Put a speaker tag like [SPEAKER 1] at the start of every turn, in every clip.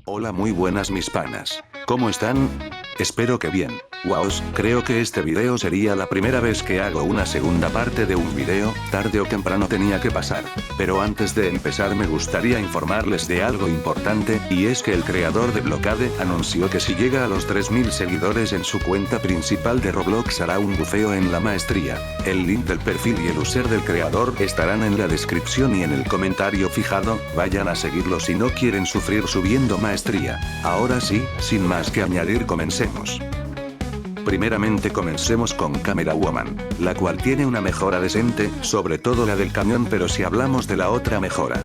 [SPEAKER 1] Hola, muy buenas mis panas. ¿Cómo están? Espero que bien. Waos, creo que este video sería la primera vez que hago una segunda parte de un video, tarde o temprano tenía que pasar. Pero antes de empezar me gustaría informarles de algo importante, y es que el creador de Blockade anunció que si llega a los 3000 seguidores en su cuenta principal de Roblox hará un bufeo en la maestría. El link del perfil y el user del creador estarán en la descripción y en el comentario fijado, vayan a seguirlo si no quieren sufrir subiendo maestría. Ahora sí, sin más que añadir, comencemos. Primeramente comencemos con Camera Woman, la cual tiene una mejora decente, sobre todo la del camión, pero si hablamos de la otra mejora.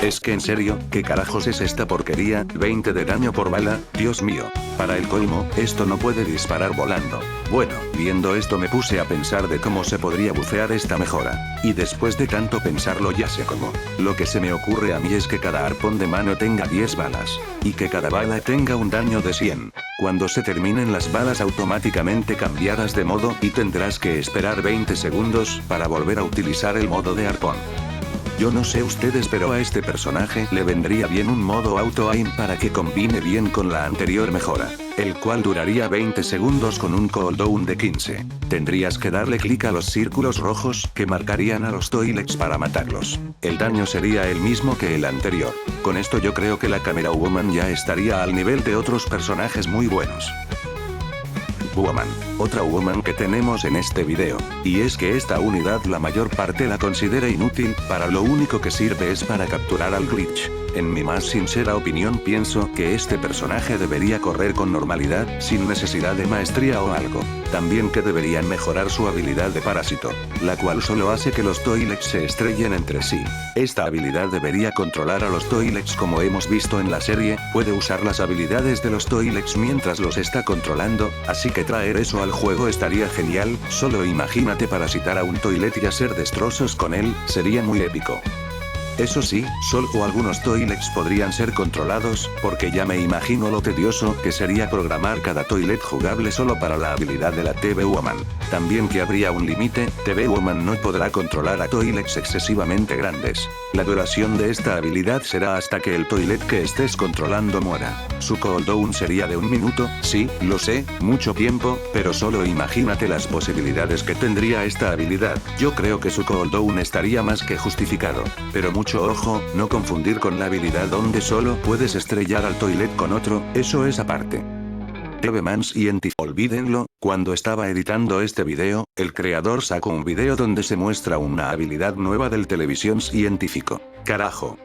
[SPEAKER 1] Es que en serio, ¿qué carajos es esta porquería? 20 de daño por bala, Dios mío. Para el colmo, esto no puede disparar volando. Bueno, viendo esto me puse a pensar de cómo se podría bufear esta mejora. Y después de tanto pensarlo ya sé cómo. Lo que se me ocurre a mí es que cada arpón de mano tenga 10 balas. Y que cada bala tenga un daño de 100. Cuando se terminen las balas automáticamente cambiarás de modo y tendrás que esperar 20 segundos para volver a utilizar el modo de arpón. Yo no sé ustedes, pero a este personaje le vendría bien un modo auto-aim para que combine bien con la anterior mejora, el cual duraría 20 segundos con un cooldown de 15. Tendrías que darle clic a los círculos rojos que marcarían a los toilets para matarlos. El daño sería el mismo que el anterior. Con esto yo creo que la Camera Woman ya estaría al nivel de otros personajes muy buenos. Woman, otra woman que tenemos en este video, y es que esta unidad la mayor parte la considera inútil, para lo único que sirve es para capturar al glitch. En mi más sincera opinión pienso que este personaje debería correr con normalidad, sin necesidad de maestría o algo. También que deberían mejorar su habilidad de parásito, la cual solo hace que los toilets se estrellen entre sí. Esta habilidad debería controlar a los toilets como hemos visto en la serie, puede usar las habilidades de los toilets mientras los está controlando, así que traer eso al juego estaría genial. Solo imagínate parasitar a un toilet y hacer destrozos con él, sería muy épico. Eso sí, solo algunos toilets podrían ser controlados, porque ya me imagino lo tedioso que sería programar cada toilet jugable solo para la habilidad de la TV Woman. También que habría un límite, TV Woman no podrá controlar a toilets excesivamente grandes. La duración de esta habilidad será hasta que el toilet que estés controlando muera. Su cooldown sería de 1 minuto, sí, lo sé, mucho tiempo, pero solo imagínate las posibilidades que tendría esta habilidad. Yo creo que su cooldown estaría más que justificado, pero mucho ojo, no confundir con la habilidad donde solo puedes estrellar al toilet con otro, eso es aparte. TV-Man Scientific. Olvídenlo, cuando estaba editando este video, el creador sacó un video donde se muestra una habilidad nueva del televisión científico. Carajo.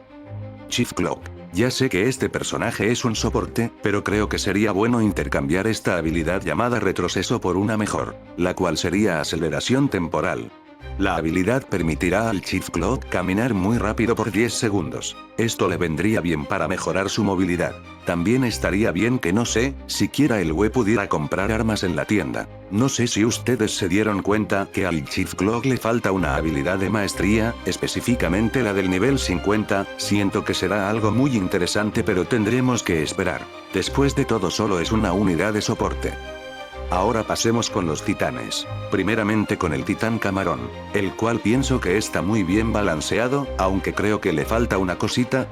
[SPEAKER 1] Chief Clock. Ya sé que este personaje es un soporte, pero creo que sería bueno intercambiar esta habilidad llamada retroceso por una mejor, la cual sería aceleración temporal. La habilidad permitirá al Chief Clock caminar muy rápido por 10 segundos. Esto le vendría bien para mejorar su movilidad. También estaría bien que no sé, siquiera el web pudiera comprar armas en la tienda. No sé si ustedes se dieron cuenta que al Chief Clock le falta una habilidad de maestría, específicamente la del nivel 50, siento que será algo muy interesante, pero tendremos que esperar. Después de todo solo es una unidad de soporte. Ahora pasemos con los titanes. Primeramente con el titán camarón, el cual pienso que está muy bien balanceado, aunque creo que le falta una cosita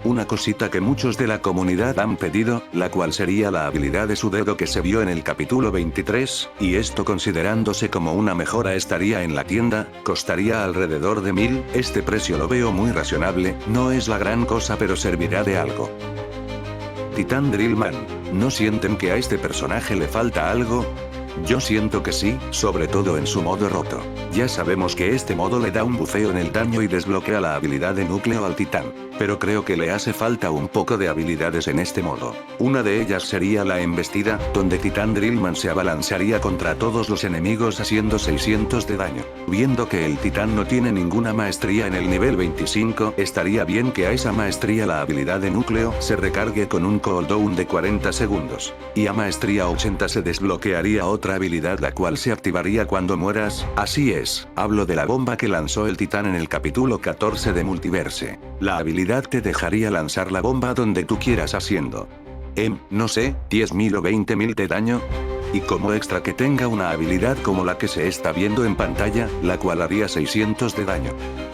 [SPEAKER 1] que muchos de la comunidad han pedido, la cual sería la habilidad de su dedo que se vio en el capítulo 23, y esto considerándose como una mejora estaría en la tienda, costaría alrededor de 1000, este precio lo veo muy razonable, no es la gran cosa pero servirá de algo. Titán Drillman, ¿no sienten que a este personaje le falta algo? Yo siento que sí, sobre todo en su modo roto. Ya sabemos que este modo le da un bufeo en el daño y desbloquea la habilidad de núcleo al titán, pero creo que le hace falta un poco de habilidades en este modo. Una de ellas sería la embestida, donde Titán Drillman se abalanzaría contra todos los enemigos haciendo 600 de daño. Viendo que el titán no tiene ninguna maestría en el nivel 25, estaría bien que a esa maestría la habilidad de núcleo se recargue con un cooldown de 40 segundos. Y a maestría 80 se desbloquearía otra habilidad la cual se activaría cuando mueras, así es, hablo de la bomba que lanzó el titán en el capítulo 14 de Multiverse. La habilidad te dejaría lanzar la bomba donde tú quieras haciendo, no sé, 10.000 o 20.000 de daño. Y como extra que tenga una habilidad como la que se está viendo en pantalla, la cual haría 600 de daño.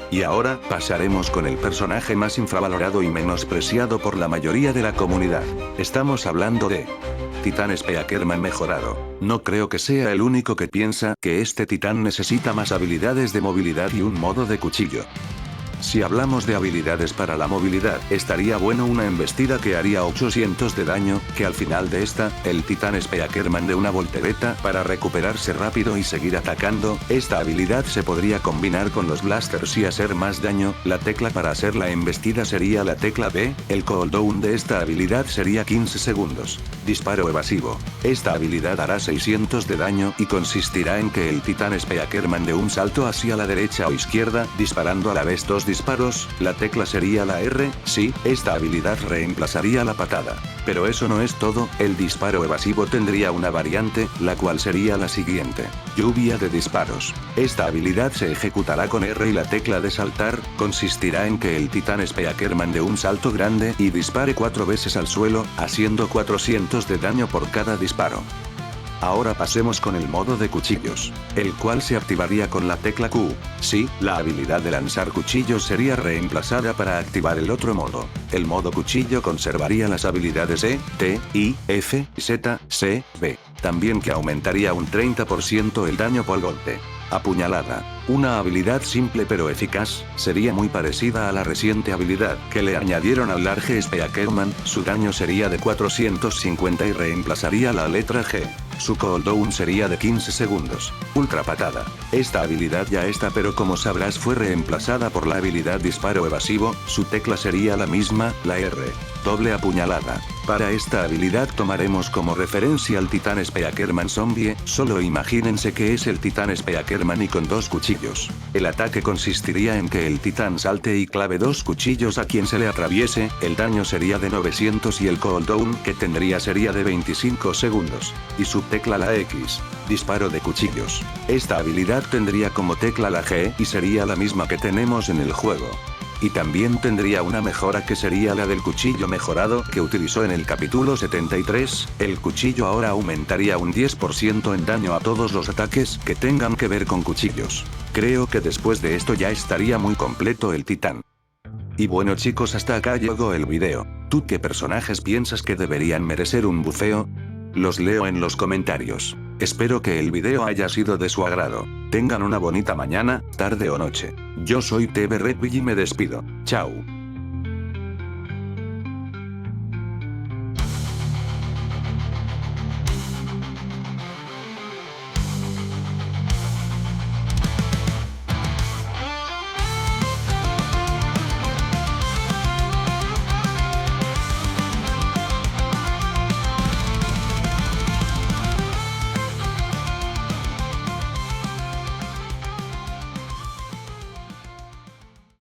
[SPEAKER 1] Y ahora, pasaremos con el personaje más infravalorado y menospreciado por la mayoría de la comunidad. Estamos hablando de Titán Speakerman mejorado. No creo que sea el único que piensa que este titán necesita más habilidades de movilidad y un modo de cuchillo. Si hablamos de habilidades para la movilidad, estaría bueno una embestida que haría 800 de daño, que al final de esta, el titán Speakerman de una voltereta para recuperarse rápido y seguir atacando. Esta habilidad se podría combinar con los blasters y hacer más daño. La tecla para hacer la embestida sería la tecla B, el cooldown de esta habilidad sería 15 segundos. Disparo evasivo. Esta habilidad hará 600 de daño y consistirá en que el titán Speakerman de un salto hacia la derecha o izquierda, disparando a la vez dos disparos. La tecla sería la R, sí, esta habilidad reemplazaría la patada. Pero eso no es todo, el disparo evasivo tendría una variante, la cual sería la siguiente: lluvia de disparos. Esta habilidad se ejecutará con R y la tecla de saltar, consistirá en que el titán Speakerman de un salto grande y dispare 4 veces al suelo, haciendo 400 de daño por cada disparo. Ahora pasemos con el modo de cuchillos, el cual se activaría con la tecla Q. Sí, la habilidad de lanzar cuchillos sería reemplazada para activar el otro modo. El modo cuchillo conservaría las habilidades E, T, I, F, Z, C, B. También que aumentaría un 30% el daño por golpe. Apuñalada. Una habilidad simple pero eficaz, sería muy parecida a la reciente habilidad que le añadieron al Large Speakerman. Su daño sería de 450 y reemplazaría la letra G. Su cooldown sería de 15 segundos. Ultra patada. Esta habilidad ya está, pero como sabrás fue reemplazada por la habilidad disparo evasivo. Su tecla sería la misma, la R. Doble apuñalada. Para esta habilidad tomaremos como referencia al titán Speakerman zombie. Solo imagínense que es el titán Speakerman y con dos cuchillos. El ataque consistiría en que el titán salte y clave dos cuchillos a quien se le atraviese. El daño sería de 900 y el cooldown que tendría sería de 25 segundos. Y su tecla la X. Disparo de cuchillos. Esta habilidad tendría como tecla la G y sería la misma que tenemos en el juego. Y también tendría una mejora que sería la del cuchillo mejorado que utilizó en el capítulo 73, el cuchillo ahora aumentaría un 10% en daño a todos los ataques que tengan que ver con cuchillos. Creo que después de esto ya estaría muy completo el titán. Y bueno chicos, hasta acá llegó el video. ¿Tú qué personajes piensas que deberían merecer un bufeo? Los leo en los comentarios. Espero que el video haya sido de su agrado. Tengan una bonita mañana, tarde o noche. Yo soy TV Red Bill y me despido. Chao.